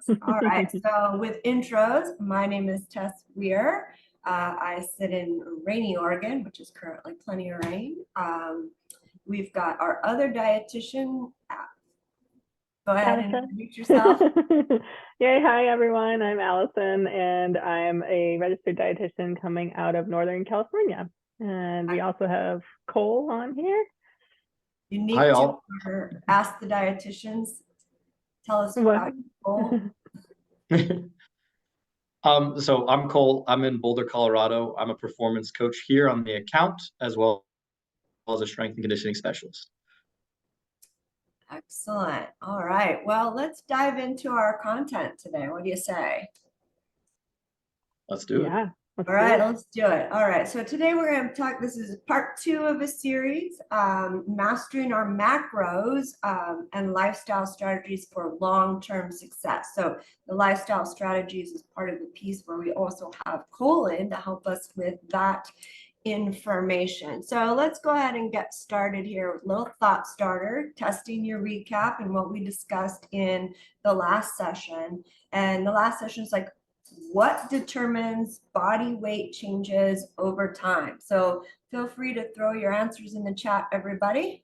All right. So with intros, my name is Tess Weir. I sit in rainy Oregon, which is currently plenty of rain. We've got our other dietitian. Go ahead and Allison. introduce yourself. Yay, hi everyone. I'm Allison and I'm a registered dietitian coming out of Northern California. And we also have Cole on here. Unique Hi to all. our Ask the Dietitians. Tell us What? about your goal. So I'm Cole. I'm in Boulder, Colorado. I'm a performance coach here on the account, as well as a strength and conditioning specialist. Excellent. All right. Well, let's dive into our content today. What do you say? Let's do it. Yeah. All right, let's do it. All right, so today we're going to talk, this is part 2 of a series, mastering our macros and lifestyle strategies for long-term success. So the lifestyle strategies is part of the piece where we also have Cole in to help us with that information. So let's go ahead and get started here with a little thought starter, testing your recap and what we discussed in the last session. And the last session is like, what determines body weight changes over time? So feel free to throw your answers in the chat, everybody.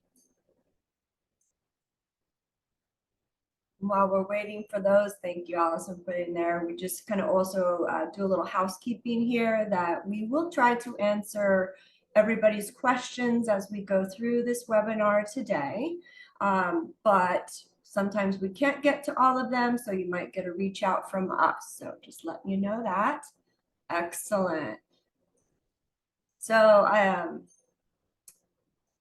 While we're waiting for those, thank you, Allison, for putting there. We just kind of also do a little housekeeping here that we will try to answer everybody's questions as we go through this webinar today. But sometimes we can't get to all of them, so you might get a reach out from us. So just letting you know that. Excellent. So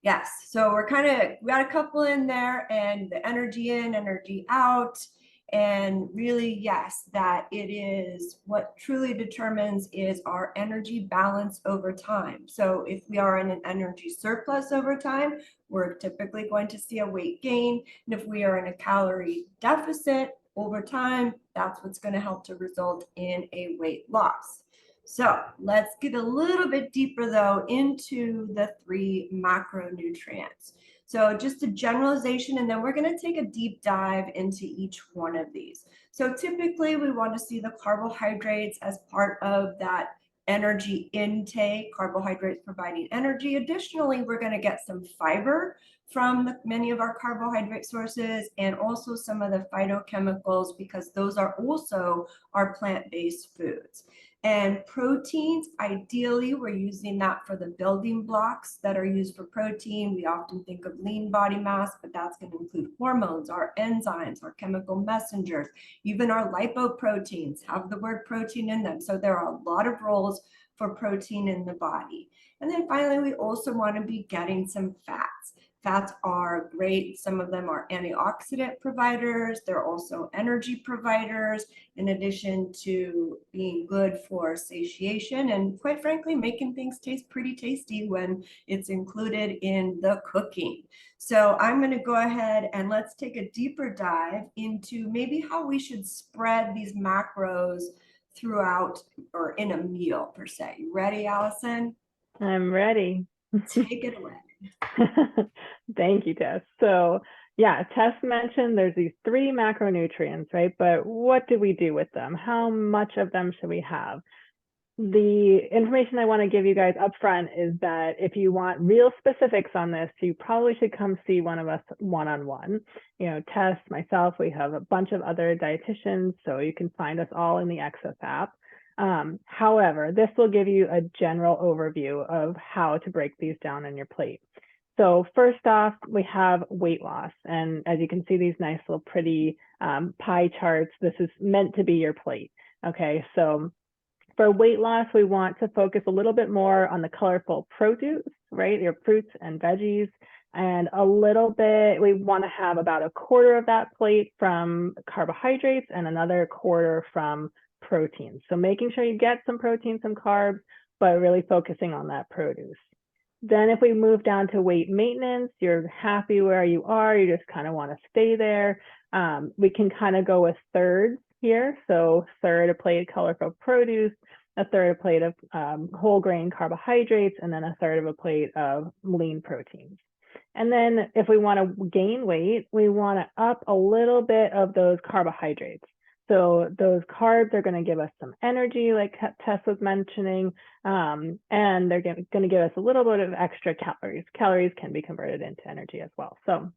yes, so we got a couple in there, and the energy in, energy out. And really, yes, that it is what truly determines is our energy balance over time. So if we are in an energy surplus over time, we're typically going to see a weight gain. And if we are in a calorie deficit over time, that's what's going to help to result in a weight loss. So let's get a little bit deeper though into the 3 macronutrients. So just a generalization, and then we're going to take a deep dive into each one of these. So typically we want to see the carbohydrates as part of that energy intake, carbohydrates providing energy. Additionally, we're going to get some fiber from many of our carbohydrate sources, and also some of the phytochemicals, because those are also our plant-based foods. And proteins, ideally, we're using that for the building blocks that are used for protein. We often think of lean body mass, but that's going to include hormones, our enzymes, our chemical messengers, even our lipoproteins have the word protein in them. So there are a lot of roles for protein in the body. And then finally, we also want to be getting some fats. Fats are great. Some of them are antioxidant providers. They're also energy providers, in addition to being good for satiation and, quite frankly, making things taste pretty tasty when it's included in the cooking. So I'm going to go ahead and let's take a deeper dive into maybe how we should spread these macros throughout or in a meal per se. You ready, Allison? I'm ready. Take it away. Thank you, Tess. So yeah, Tess mentioned there's these 3 macronutrients, right? But what do we do with them? How much of them should we have? The information I want to give you guys up front is that if you want real specifics on this, you probably should come see one of us one-on-one. You know, Tess, myself, we have a bunch of other dietitians, so you can find us all in the Access app. However, this will give you a general overview of how to break these down on your plate. So first off, we have weight loss. And as you can see, these nice little pretty pie charts, this is meant to be your plate. Okay, so for weight loss, we want to focus a little bit more on the colorful produce, right? Your fruits and veggies. And a little bit, we want to have about a quarter of that plate from carbohydrates and another quarter from protein. So making sure you get some protein, some carbs, but really focusing on that produce. Then if we move down to weight maintenance, you're happy where you are, you just kind of want to stay there. We can kind of go with thirds here. So third, a plate of colorful produce, a third, a plate of whole grain carbohydrates, and then a third of a plate of lean proteins. And then if we want to gain weight, we want to up a little bit of those carbohydrates. So those carbs are going to give us some energy, like Tess was mentioning, and they're going to give us a little bit of extra calories. Calories can be converted into energy as well. So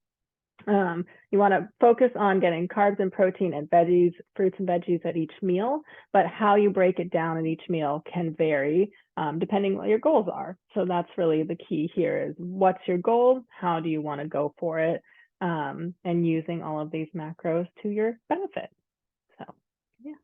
you want to focus on getting carbs and protein and veggies, fruits and veggies at each meal, but how you break it down at each meal can vary depending what your goals are. So that's really the key here is what's your goal? How do you want to go for it? And using all of these macros to your benefit. So, yeah.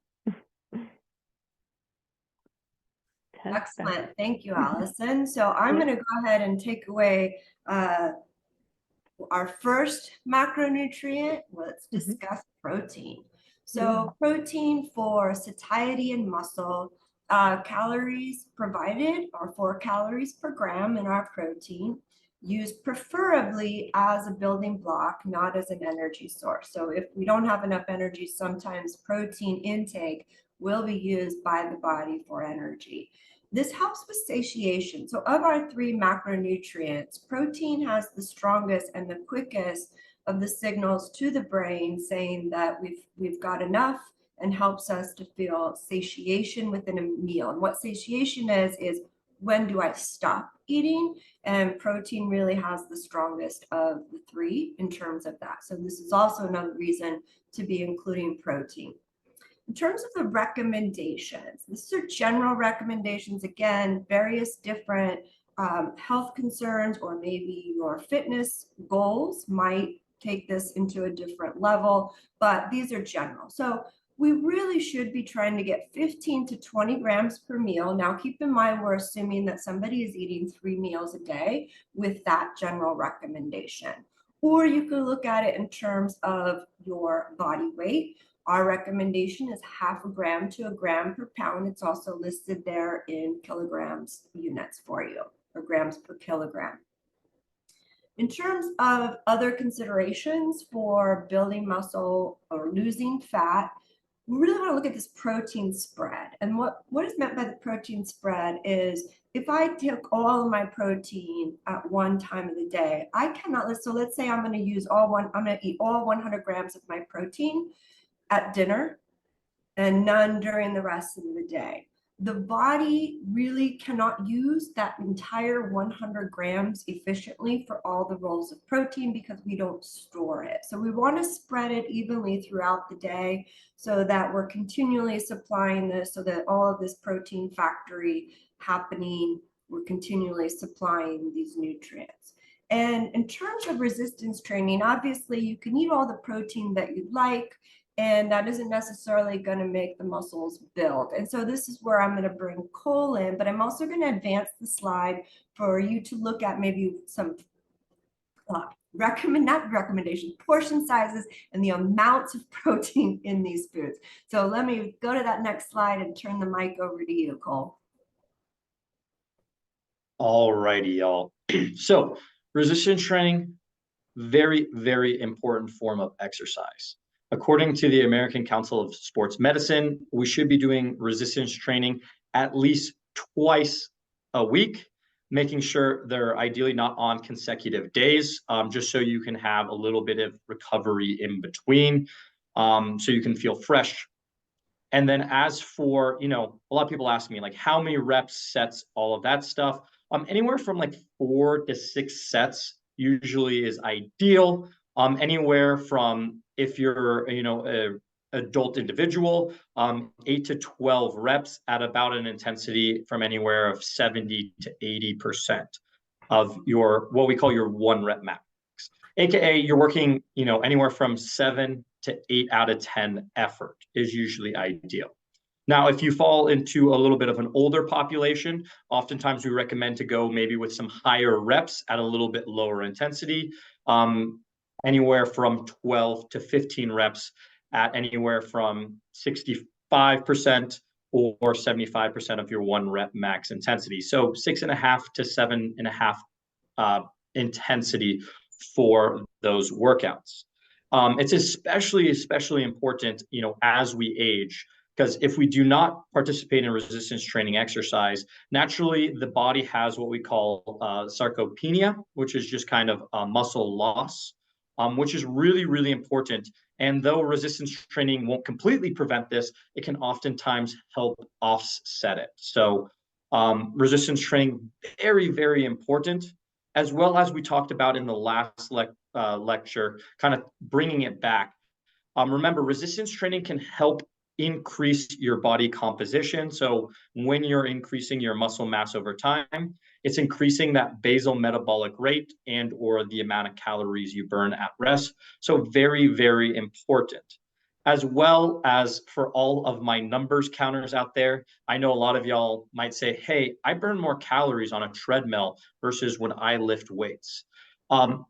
Excellent. Thank you, Allison. So I'm going to go ahead and take away our first macronutrient. Let's discuss protein. So protein for satiety and muscle, calories provided are 4 calories per gram in our protein, used preferably as a building block, not as an energy source. So if we don't have enough energy, sometimes protein intake will be used by the body for energy. This helps with satiation. So of our 3 macronutrients, protein has the strongest and the quickest of the signals to the brain saying that we've got enough, and helps us to feel satiation within a meal. And what satiation is when do I stop eating? And protein really has the strongest of the 3 in terms of that. So this is also another reason to be including protein. In terms of the recommendations, these are general recommendations. Again, various different health concerns or maybe your fitness goals might take this into a different level, but these are general. So we really should be trying to get 15 to 20 grams per meal. Now, keep in mind, we're assuming that somebody is eating 3 meals a day with that general recommendation. Or you can look at it in terms of your body weight. Our recommendation is 0.5 gram to 1 gram per pound. It's also listed there in kilograms units for you, or grams per kilogram. In terms of other considerations for building muscle or losing fat, we really want to look at this protein spread. And what is meant by the protein spread is if I took all of my protein at one time of the day, I cannot, so let's say I'm going to eat all 100 grams of my protein at dinner and none during the rest of the day. The body really cannot use that entire 100 grams efficiently for all the roles of protein because we don't store it. So we want to spread it evenly throughout the day so that we're continually supplying this, so that all of this protein factory happening, we're continually supplying these nutrients. And in terms of resistance training, obviously you can eat all the protein that you'd like, and that isn't necessarily going to make the muscles build. And so this is where I'm going to bring Cole in, but I'm also going to advance the slide for you to look at maybe some portion sizes and the amounts of protein in these foods. So let me go to that next slide and turn the mic over to you, Cole. All righty, y'all. So resistance training, very, very important form of exercise. According to the American Council of Sports Medicine, we should be doing resistance training at least twice a week, making sure they're ideally not on consecutive days, just so you can have a little bit of recovery in between, so you can feel fresh. And then as for, a lot of people ask me like how many reps, sets, all of that stuff. Anywhere from like 4 to 6 sets usually is ideal. Anywhere from, if you're, a adult individual, 8 to 12 reps at about an intensity from anywhere of 70 to 80% of your, what we call your 1 rep max. AKA you're working, anywhere from 7 to 8 out of 10 effort is usually ideal. Now, if you fall into a little bit of an older population, oftentimes we recommend to go maybe with some higher reps at a little bit lower intensity, anywhere from 12 to 15 reps at anywhere from 65% or 75% of your 1 rep max intensity. So 6.5 to 7.5 intensity for those workouts. It's especially important, as we age, because if we do not participate in resistance training exercise, naturally the body has what we call sarcopenia, which is just kind of muscle loss which is really, really important. And though resistance training won't completely prevent this, it can oftentimes help offset it. So resistance training, very, very important, as well as we talked about in the last lecture, kind of bringing it back. Remember, resistance training can help increase your body composition. So when you're increasing your muscle mass over time, it's increasing that basal metabolic rate and or the amount of calories you burn at rest. So very, very important. As well as for all of my numbers counters out there, I know a lot of y'all might say, hey, I burn more calories on a treadmill versus when I lift weights.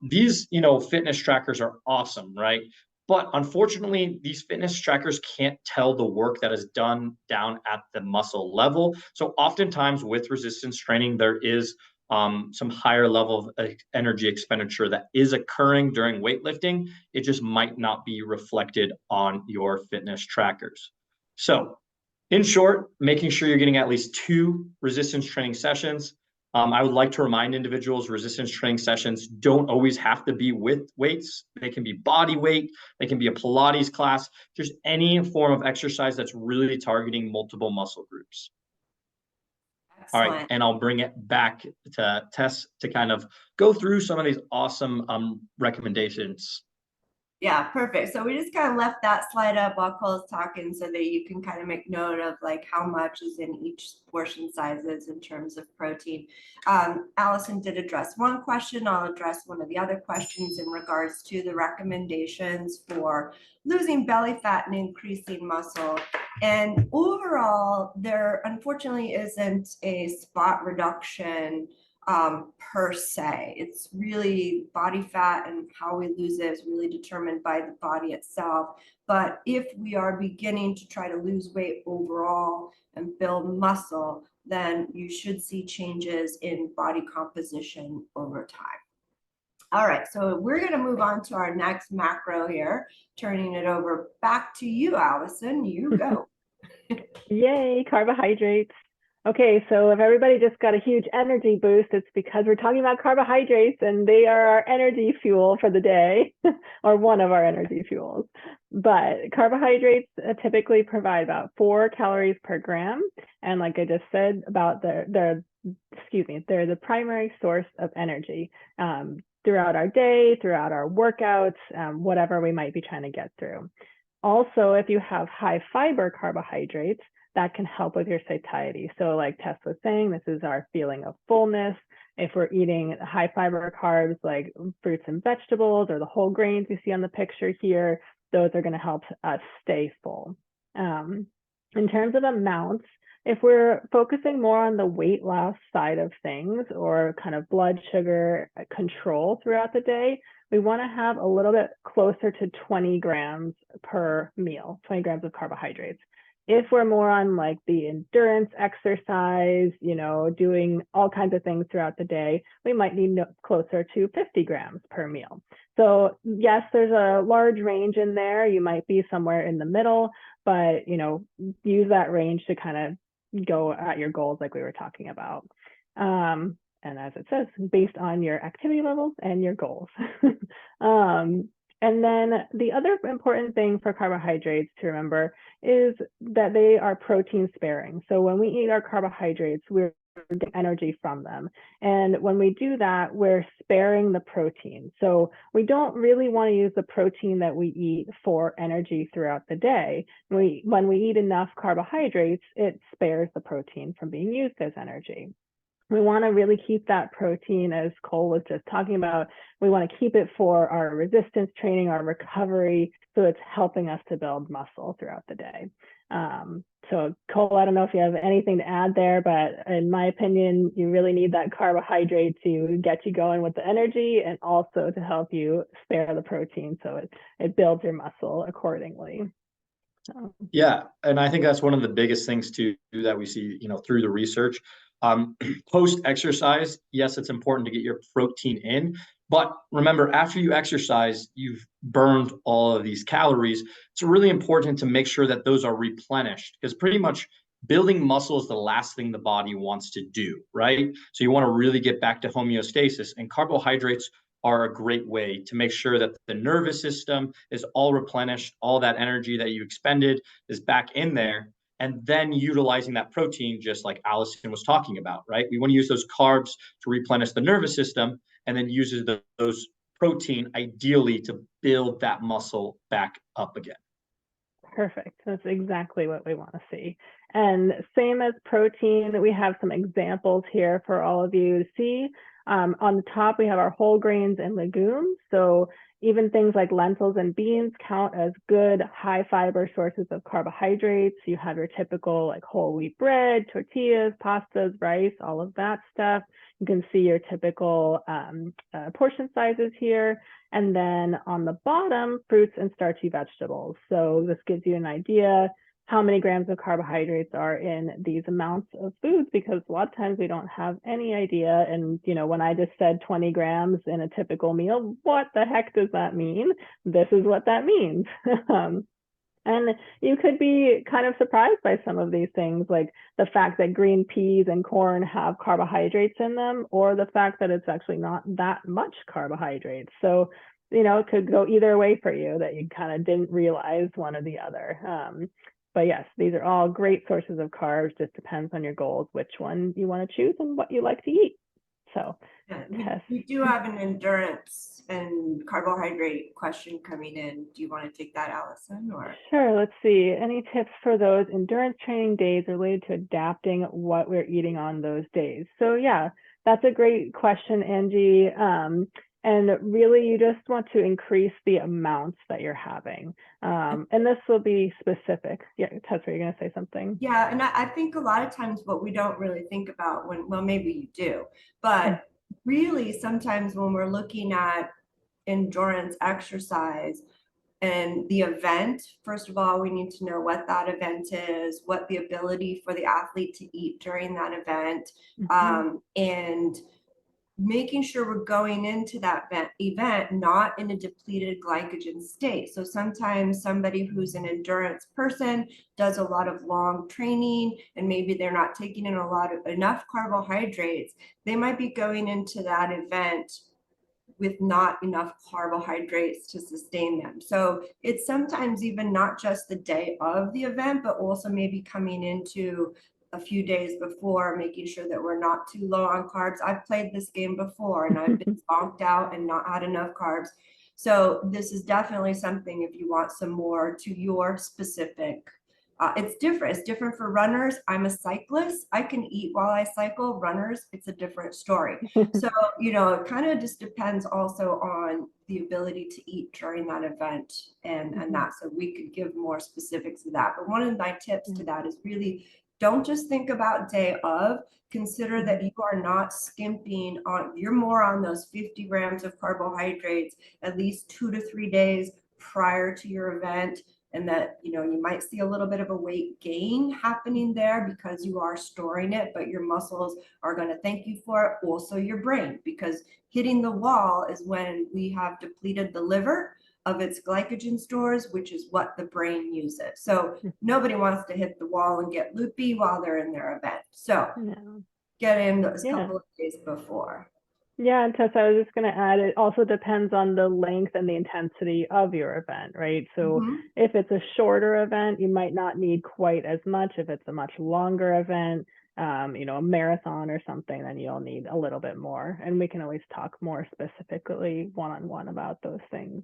These, fitness trackers are awesome, right? But unfortunately, these fitness trackers can't tell the work that is done down at the muscle level. So oftentimes with resistance training, there is some higher level of energy expenditure that is occurring during weightlifting. It just might not be reflected on your fitness trackers. So in short, making sure you're getting at least 2 resistance training sessions. I would like to remind individuals resistance training sessions don't always have to be with weights. They can be body weight. They can be a Pilates class, just any form of exercise that's really targeting multiple muscle groups. All right, Excellent. and I'll bring it back to Tess to kind of go through some of these awesome recommendations. Yeah, perfect. So we just kind of left that slide up while Cole's talking so that you can kind of make note of like how much is in each portion sizes in terms of protein. Allison did address one question. I'll address one of the other questions in regards to the recommendations for losing belly fat and increasing muscle. And overall, there unfortunately isn't a spot reduction per se. It's really body fat, and how we lose it is really determined by the body itself. But if we are beginning to try to lose weight overall and build muscle, then you should see changes in body composition over time. All right, so we're going to move on to our next macro here, turning it over back to you, Allison. You go. Yay, carbohydrates. Okay, so if everybody just got a huge energy boost, it's because we're talking about carbohydrates and they are our energy fuel for the day, or one of our energy fuels. But carbohydrates typically provide about 4 calories per gram. And like I just said, about they're the primary source of energy throughout our day, throughout our workouts, whatever we might be trying to get through. Also, if you have high fiber carbohydrates, that can help with your satiety. So like Tess was saying, this is our feeling of fullness. If we're eating high fiber carbs like fruits and vegetables or the whole grains you see on the picture here, those are going to help us stay full. In terms of amounts, if we're focusing more on the weight loss side of things or kind of blood sugar control throughout the day, we want to have a little bit closer to 20 grams per meal, 20 grams of carbohydrates. If we're more on like the endurance exercise, doing all kinds of things throughout the day, we might need closer to 50 grams per meal. So yes, there's a large range in there. You might be somewhere in the middle, but use that range to kind of go at your goals like we were talking about. And as it says, based on your activity levels and your goals. And then the other important thing for carbohydrates to remember is that they are protein sparing. So when we eat our carbohydrates, we're getting energy from them. And when we do that, we're sparing the protein. So we don't really want to use the protein that we eat for energy throughout the day. When we eat enough carbohydrates, it spares the protein from being used as energy. We want to really keep that protein, as Cole was just talking about, we want to keep it for our resistance training, our recovery, so it's helping us to build muscle throughout the day. So Cole, I don't know if you have anything to add there, but in my opinion, you really need that carbohydrate to get you going with the energy and also to help you spare the protein so it builds your muscle accordingly. Yeah, and I think that's one of the biggest things too that we see, through the research. Post exercise, yes, it's important to get your protein in, but remember, after you exercise, you've burned all of these calories. It's really important to make sure that those are replenished, because pretty much building muscle is the last thing the body wants to do, right? So you want to really get back to homeostasis, and carbohydrates are a great way to make sure that the nervous system is all replenished, all that energy that you expended is back in there, and then utilizing that protein, just like Allison was talking about, right? We want to use those carbs to replenish the nervous system, and then uses those protein ideally to build that muscle back up again. Perfect. That's exactly what we want to see. And same as protein, we have some examples here for all of you to see. On the top, we have our whole grains and legumes. So even things like lentils and beans count as good high fiber sources of carbohydrates. You have your typical like whole wheat bread, tortillas, pastas, rice, all of that stuff. You can see your typical portion sizes here. And then on the bottom, fruits and starchy vegetables. So this gives you an idea how many grams of carbohydrates are in these amounts of foods, because a lot of times we don't have any idea. And, you know, when I just said 20 grams in a typical meal, what the heck does that mean? This is what that means. And you could be kind of surprised by some of these things, like the fact that green peas and corn have carbohydrates in them, or the fact that it's actually not that much carbohydrates. So, you know, it could go either way for you, that you kind of didn't realize one or the other. But yes, these are all great sources of carbs. Just depends on your goals, which one you want to choose and what you like to eat. So we do have an endurance and carbohydrate question coming in. Do you want to take that, Allison? Or sure, let's see. Any tips for those endurance training days related to adapting what we're eating on those days? So yeah, that's a great question, Angie. And really, you just want to increase the amounts that you're having. And this will be specific. Yeah, Tess, were you going to say something? Yeah, and I think a lot of times what we don't really think about well, maybe you do, but really sometimes when we're looking at endurance exercise and the event, first of all, we need to know what that event is, what the ability for the athlete to eat during that event, and making sure we're going into that event not in a depleted glycogen state. So sometimes somebody who's an endurance person does a lot of long training and maybe they're not taking in enough carbohydrates. They might be going into that event with not enough carbohydrates to sustain them. So it's sometimes even not just the day of the event, but also maybe coming into a few days before, making sure that we're not too low on carbs. I've played this game before and I've been zonked out and not had enough carbs. So this is definitely something if you want some more to your specific. It's different. It's different for runners. I'm a cyclist. I can eat while I cycle. Runners, it's a different story. So, you know, it kind of just depends also on the ability to eat during that event and that. So we could give more specifics to that. But one of my tips to that is really don't just think about day of. Consider that you are not skimping on, you're more on those 50 grams of carbohydrates at least 2 to 3 days prior to your event. And that, you know, you might see a little bit of a weight gain happening there because you are storing it, but your muscles are going to thank you for it. Also your brain, because hitting the wall is when we have depleted the liver of its glycogen stores, which is what the brain uses. So nobody wants to hit the wall and get loopy while they're in their event. So get in those couple of days before. Yeah, and Tessa, I was just going to add, it also depends on the length and the intensity of your event, right? So if it's a shorter event, you might not need quite as much. If it's a much longer event, you know, a marathon or something, then you'll need a little bit more. And we can always talk more specifically one-on-one about those things.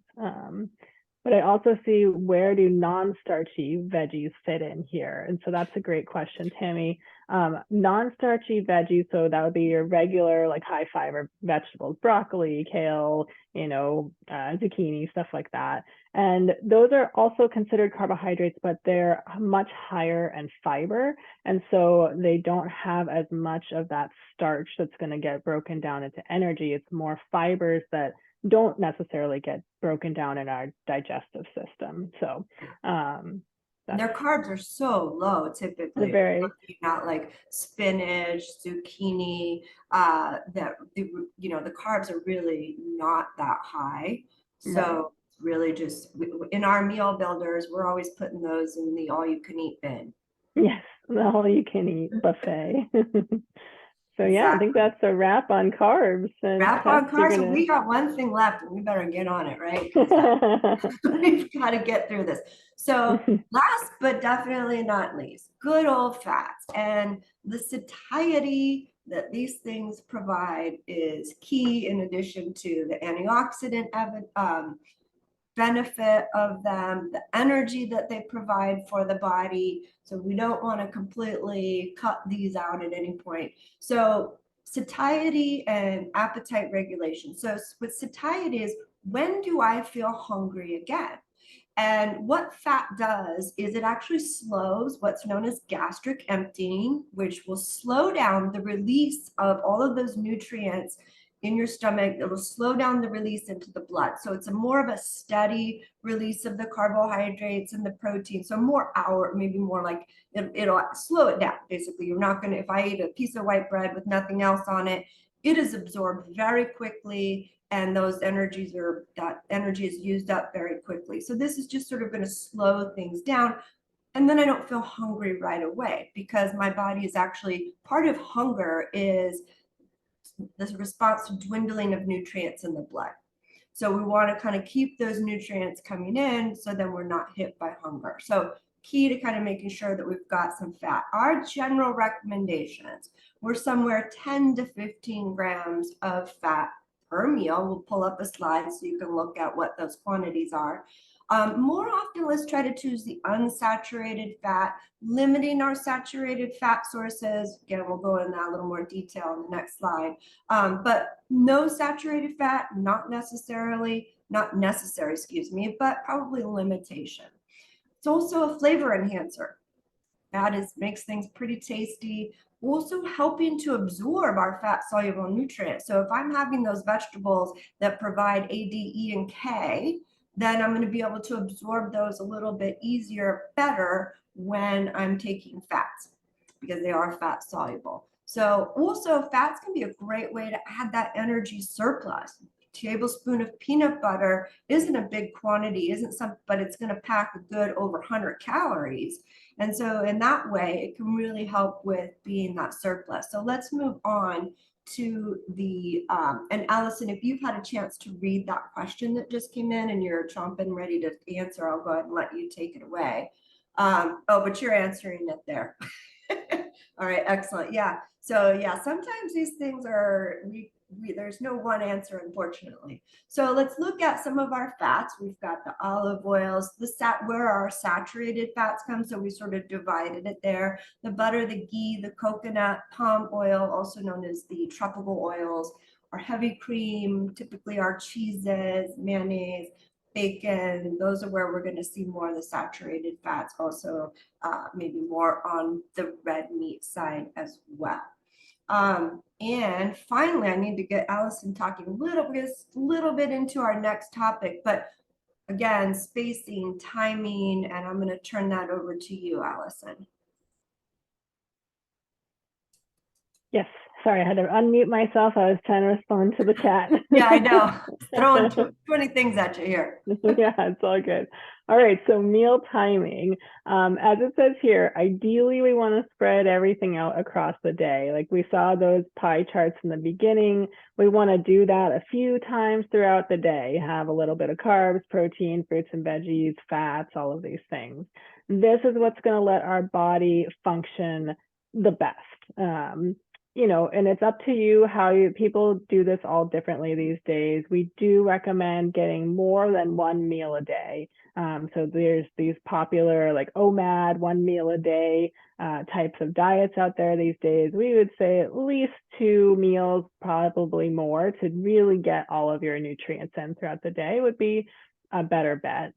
But I also see, where do non-starchy veggies fit in here? And so that's a great question, Tammy. Non-starchy veggies, so that would be your regular, like high fiber vegetables, broccoli, kale, you know, zucchini, stuff like that. And those are also considered carbohydrates, but they're much higher in fiber. And so they don't have as much of that starch that's going to get broken down into energy. It's more fibers that don't necessarily get broken down in our digestive system. So their carbs are so low typically. Very, not like spinach, zucchini, that you know, the carbs are really not that high. So it's really just in our meal builders, we're always putting those in the all you can eat bin. Yes, the all you can eat buffet. So yeah, I think that's a wrap on carbs. And Wrap on carbs. So we got one thing left, and we better get on it, right? We've got to get through this. So last but definitely not least, good old fats. And the satiety that these things provide is key, in addition to the antioxidant benefit of them, the energy that they provide for the body. So we don't want to completely cut these out at any point. So satiety and appetite regulation. So with satiety is, when do I feel hungry again? And what fat does is it actually slows what's known as gastric emptying, which will slow down the release of all of those nutrients in your stomach. It'll slow down the release into the blood. So it's a more of a steady release of the carbohydrates and the protein. So more hour, maybe more like it'll slow it down. Basically, you're not going to, if I eat a piece of white bread with nothing else on it, it is absorbed very quickly, and that energy is used up very quickly. So this is just sort of going to slow things down. And then I don't feel hungry right away, because my body is actually, part of hunger is this response to dwindling of nutrients in the blood. So we want to kind of keep those nutrients coming in, so then we're not hit by hunger. So key to kind of making sure that we've got some fat. Our general recommendations, we're somewhere 10 to 15 grams of fat per meal. We'll pull up a slide so you can look at what those quantities are. More often, let's try to choose the unsaturated fat, limiting our saturated fat sources. Again, we'll go into that a little more detail in the next slide. But no saturated fat, not necessary, but probably a limitation. It's also a flavor enhancer. That makes things pretty tasty. Also helping to absorb our fat soluble nutrients. So if I'm having those vegetables that provide A, D, E, and K, then I'm going to be able to absorb those a little bit easier, better when I'm taking fats, because they are fat soluble. So also fats can be a great way to add that energy surplus. Tablespoon of peanut butter isn't a big quantity, but it's going to pack a good over 100 calories. And so in that way, it can really help with being that surplus. So let's move on to the, and Allison, if you've had a chance to read that question that just came in and you're chomping ready to answer, I'll go ahead and let you take it away. Oh, but you're answering it there. All right, excellent. Yeah. So yeah, sometimes these things are, there's no one answer, unfortunately. So let's look at some of our fats. We've got the olive oils, where our saturated fats come. So we sort of divided it there. The butter, the ghee, the coconut, palm oil, also known as the tropical oils, our heavy cream, typically our cheeses, mayonnaise, bacon. Those are where we're going to see more of the saturated fats, also maybe more on the red meat side as well. And finally, I need to get Allison talking a little bit into our next topic, but again, spacing, timing, and I'm going to turn that over to you, Allison. Yes, sorry, I had to unmute myself. I was trying to respond to the chat. Yeah, I know. Throwing 20 things at you here. Yeah, it's all good. All right, so meal timing. As it says here, ideally we want to spread everything out across the day. Like we saw those pie charts in the beginning. We want to do that a few times throughout the day. Have a little bit of carbs, protein, fruits and veggies, fats, all of these things. This is what's going to let our body function the best. You know, and it's up to you how people do this all differently these days. We do recommend getting more than one meal a day. So there's these popular like OMAD, 1 meal a day types of diets out there these days. We would say at least 2 meals, probably more, to really get all of your nutrients in throughout the day would be a better bet.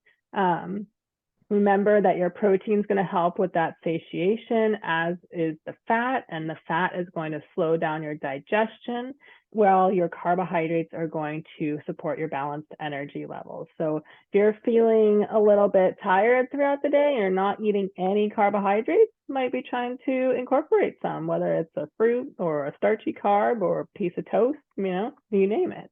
Remember that your protein is going to help with that satiation, as is the fat, and the fat is going to slow down your digestion, while your carbohydrates are going to support your balanced energy levels. So if you're feeling a little bit tired throughout the day and you're not eating any carbohydrates, you might be trying to incorporate some, whether it's a fruit or a starchy carb or a piece of toast, you know, you name it.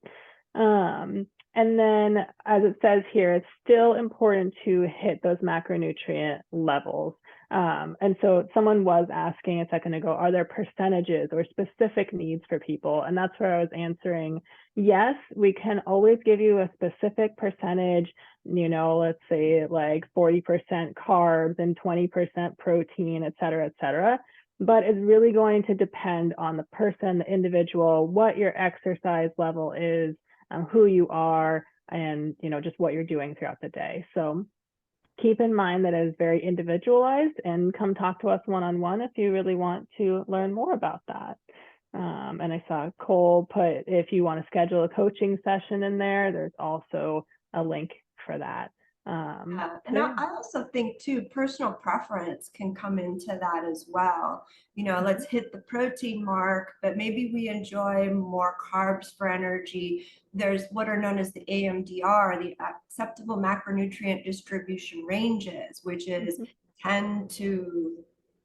And then, as it says here, it's still important to hit those macronutrient levels. And so someone was asking a second ago, are there percentages or specific needs for people? And that's where I was answering, yes, we can always give you a specific percentage, let's say like 40% carbs and 20% protein, et cetera, but it's really going to depend on the person, the individual, what your exercise level is, who you are, and just what you're doing throughout the day. So keep in mind that it is very individualized, and come talk to us one-on-one if you really want to learn more about that. And I saw Cole put, if you want to schedule a coaching session in there, there's also a link for that. And I also think too, personal preference can come into that as well. Let's hit the protein mark, but maybe we enjoy more carbs for energy. There's what are known as the AMDR, the acceptable macronutrient distribution ranges, which is 10 to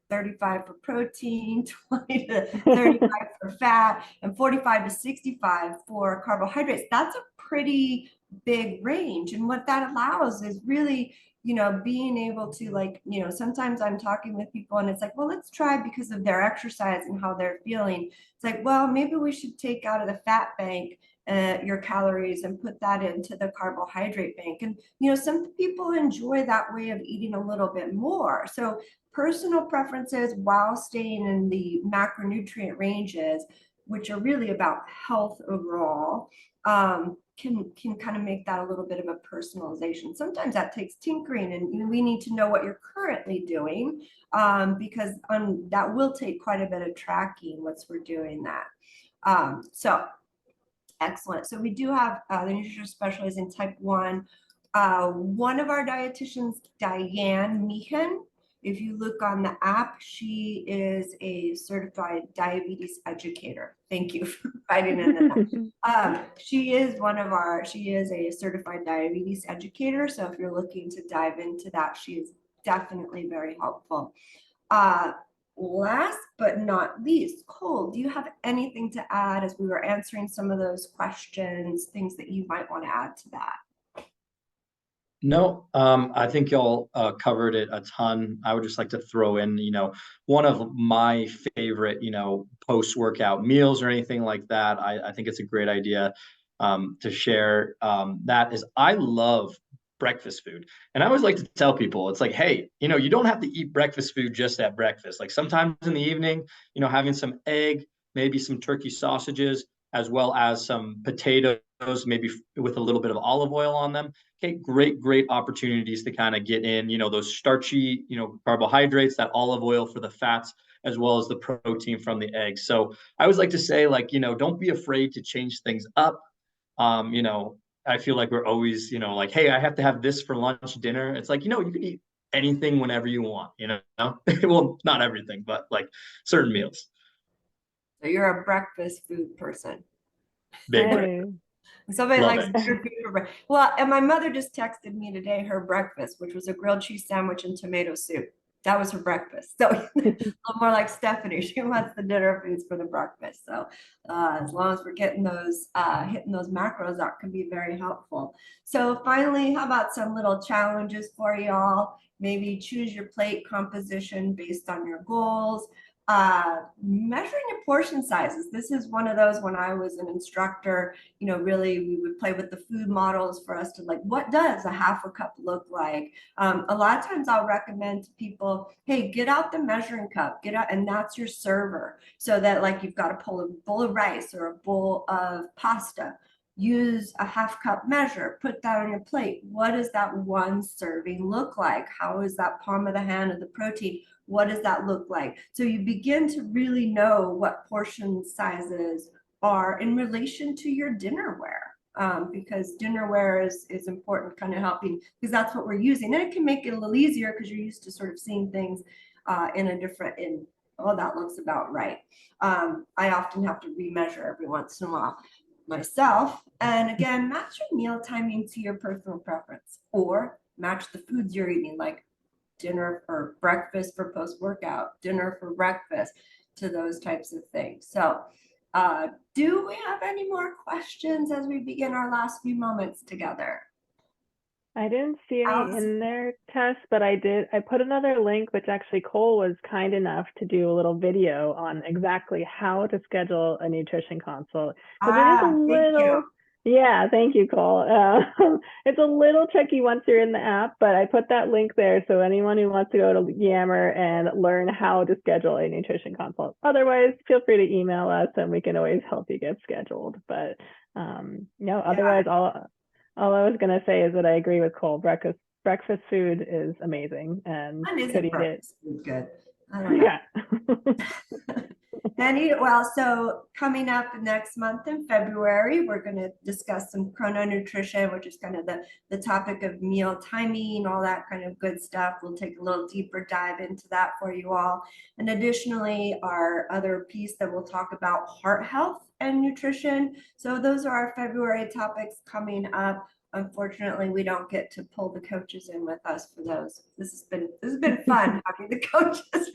35 for protein, 20 to 35 for fat, and 45 to 65 for carbohydrates. That's a pretty big range. And what that allows is really, being able to sometimes I'm talking with people and it's like, well, let's try because of their exercise and how they're feeling. It's like, well, maybe we should take out of the fat bank your calories and put that into the carbohydrate bank. And, some people enjoy that way of eating a little bit more. So personal preferences while staying in the macronutrient ranges, which are really about health overall, can kind of make that a little bit of a personalization. Sometimes that takes tinkering, and we need to know what you're currently doing, because that will take quite a bit of tracking once we're doing that. So excellent. So we do have the nutrition specialist in type 1. One of our dietitians, Diane Meehan, if you look on the app, she is a certified diabetes educator. Thank you for writing in that. She is a certified diabetes educator. So if you're looking to dive into that, she is definitely very helpful. Last but not least, Cole, do you have anything to add as we were answering some of those questions, things that you might want to add to that? No, I think y'all covered it a ton. I would just like to throw in, one of my favorite, post-workout meals or anything like that. I think it's a great idea to share. That is, I love breakfast food. And I always like to tell people, it's like, hey, you don't have to eat breakfast food just at breakfast. Like sometimes in the evening, having some egg, maybe some turkey sausages, as well as some potatoes, maybe with a little bit of olive oil on them. Okay, great opportunities to kind of get in, those starchy, carbohydrates, that olive oil for the fats, as well as the protein from the eggs. So I always like to say, don't be afraid to change things up. I feel like we're always, like, hey, I have to have this for lunch, dinner. It's like, you can eat anything whenever you want, well, not everything, but like certain meals. So you're a breakfast food person. Big Hey. Somebody Love likes it. better food for breakfast. Well, and my mother just texted me today her breakfast, which was a grilled cheese sandwich and tomato soup. That was her breakfast. So a little more like Stephanie. She wants the dinner foods for the breakfast. So as long as we're getting those, hitting those macros, that can be very helpful. So finally, how about some little challenges for y'all? Maybe choose your plate composition based on your goals. Measuring your portion sizes. This is one of those when I was an instructor, really we would play with the food models for us to like, what does a half a cup look like? A lot of times I'll recommend to people, hey, get out the measuring cup, get out, and that's your server. So that like you've got a bowl of rice or a bowl of pasta. Use a half cup measure, put that on your plate. What does that one serving look like? How is that palm of the hand of the protein? What does that look like? So you begin to really know what portion sizes are in relation to your dinnerware, because dinnerware is important, kind of helping, because that's what we're using. And it can make it a little easier because you're used to sort of seeing things oh, that looks about right. I often have to remeasure every once in a while myself. And again, match your meal timing to your personal preference, or match the foods you're eating, like dinner for breakfast for post-workout, dinner for breakfast, to those types of things. So do we have any more questions as we begin our last few moments together? I didn't see any Alex? in there, Tess, but I put another link, which actually Cole was kind enough to do a little video on exactly how to schedule a nutrition consult. Because it is a Thank you. yeah, thank you, Cole. It's a little tricky once you're in the app, but I put that link there. So anyone who wants to go to Yammer and learn how to schedule a nutrition consult. Otherwise, feel free to email us and we can always help you get scheduled. But no, otherwise, all I was gonna say is that I agree with Cole. Breakfast food is amazing and When is could it eat it. good? I don't know. Yeah. Well, so coming up next month in February, we're going to discuss some chrononutrition, which is kind of the topic of meal timing, all that kind of good stuff. We'll take a little deeper dive into that for you all. And additionally, our other piece that we'll talk about heart health and nutrition. So those are our February topics coming up. Unfortunately, we don't get to pull the coaches in with us for those. This has been fun having the coaches.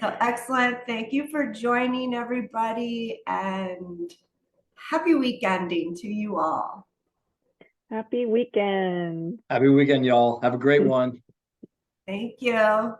So excellent. Thank you for joining, everybody, and happy weekending to you all. Happy weekend. Happy weekend, y'all. Have a great one. Thank you.